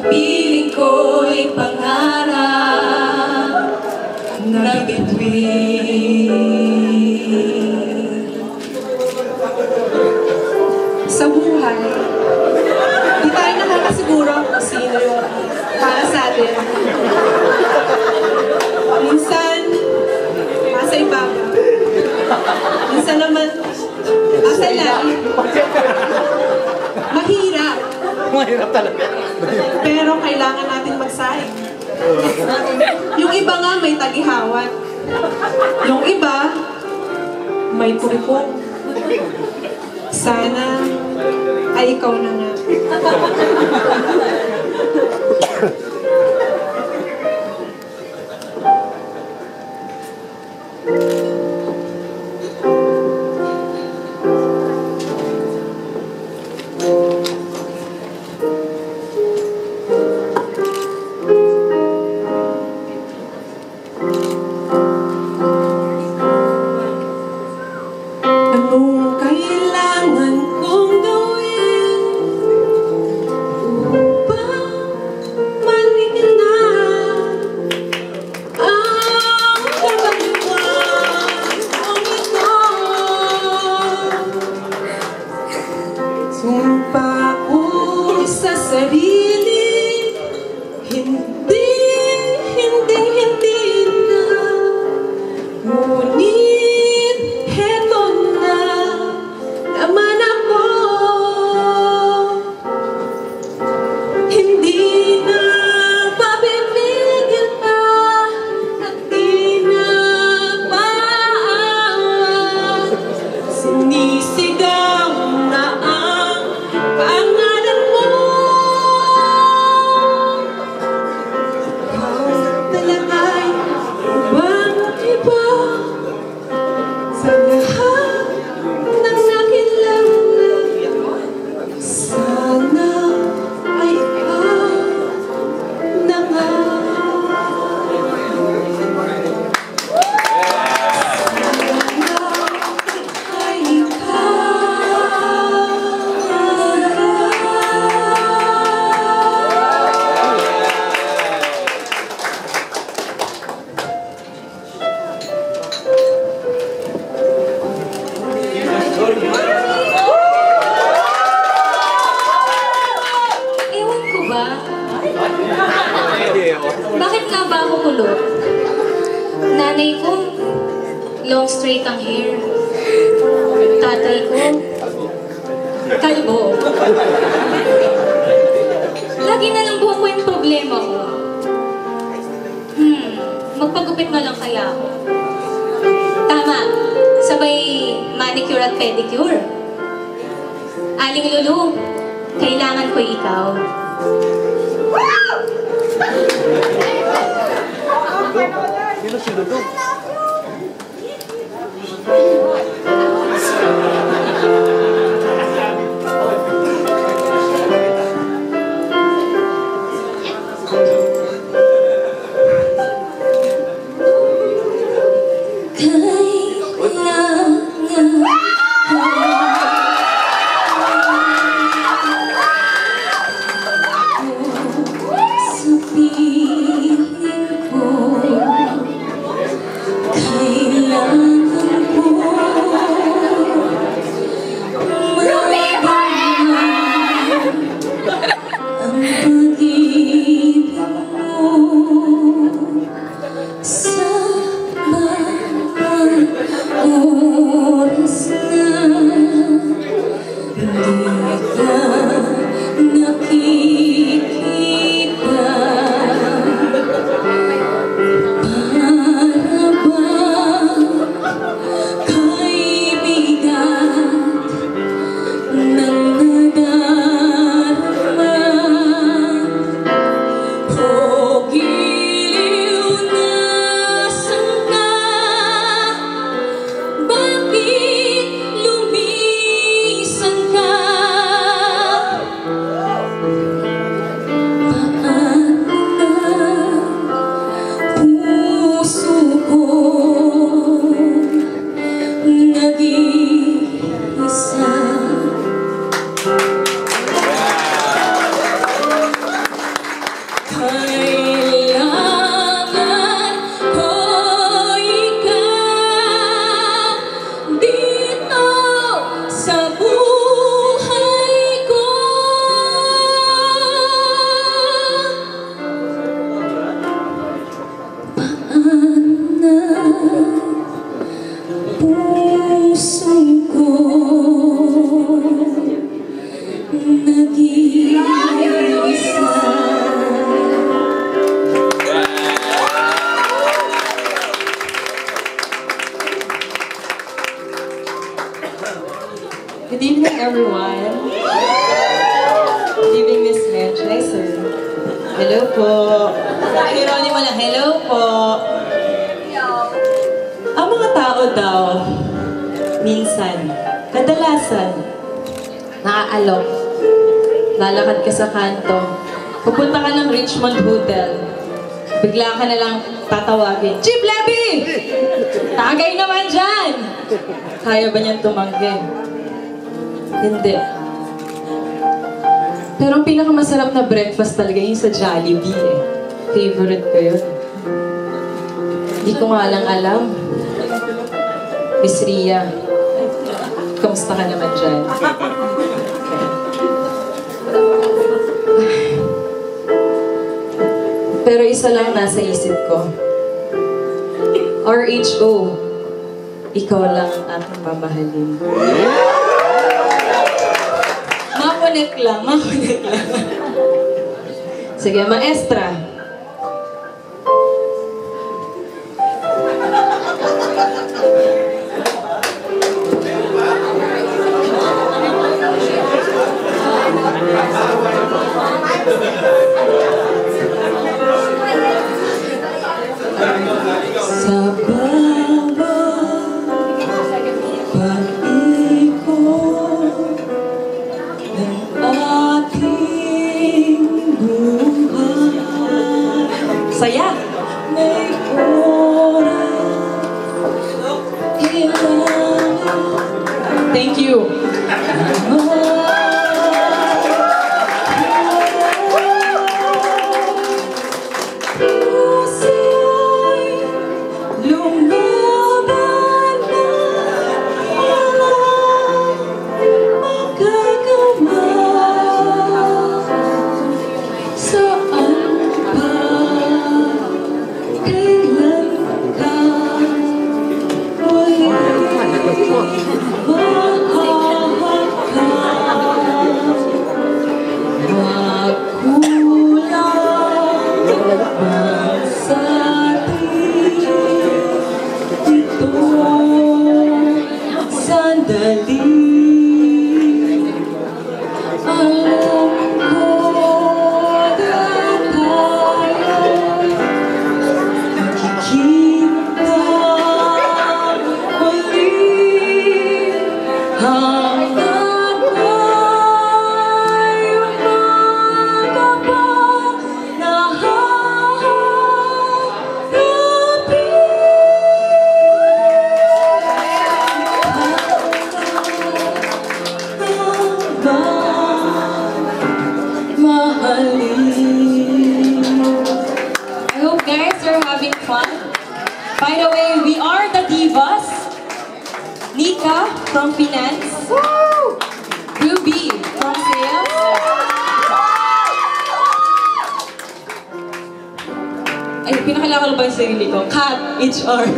piling ko'y pangarap na bituin. Sa buhay, di tayo nakakasiguro kung sino yung para sa atin. Minsan, nasa ibaba. Minsan naman, nasa lalim. Mahirap. Mahirap talaga. Pero kailangan natin magsaing. Yung iba nga may tagihawan. Yung iba, may kuripong. Sana ay ikaw na nga. Anong kailangan kong gawin upang manitin na ang kabaliwan kong ito? Sumpa ko sa sarili, hindi na. Ngunit heto na naman ako. Hindi na papipigil pa at di na paawat. Sinisigaw na ang pangalan mo. Ikaw talaga'y ibang iba sa lahat ng nakilala. Sana ay ikaw na nga. Sana ay ewan ko ba? Bakit nga ba ako kulot? Nanay ko, long straight ang hair. Tatay ko, kalbo. Lagi na lang buhok ko yung problema ko. Magpagupit na lang kaya ako. Tama, sabay manicure at pedicure. Aling Lulu, kailangan ko ikaw. Sino si Lulu? Kailangan ko Good evening, everyone. Good evening, Miss Medj. Hi, sir. Hello po. Hironimo lang, hello po. Ang mga tao daw, minsan, kadalasan, naaalok. Lalakad ka sa kanto. Pupunta ka ng Richmond Hotel. Bigla ka na lang tatawagin, Chief Levy! Tagay naman dyan! Kaya ba niyang tumanggi? Hindi. Pero ang pinakamasarap na breakfast talaga yung sa Jollibee eh. Favorite ko yun. Hindi ko nga lang alam. Miss Ria, kamusta ka naman dyan? Pero isa lang nasa isip ko. RHO, ikaw lang ang aking mamahalin. Makunik lang, makunik lang. Sige, maestra. Sa bawat pag-ikot ng ating buhay, saya! May oras kailangan. Thank you. I hope guys you're having fun. By the way, we are the Divas. Nika from Finance. Ruby from Sales. Ay, pinakalala ko ba yung sarili ko? Kat, HR.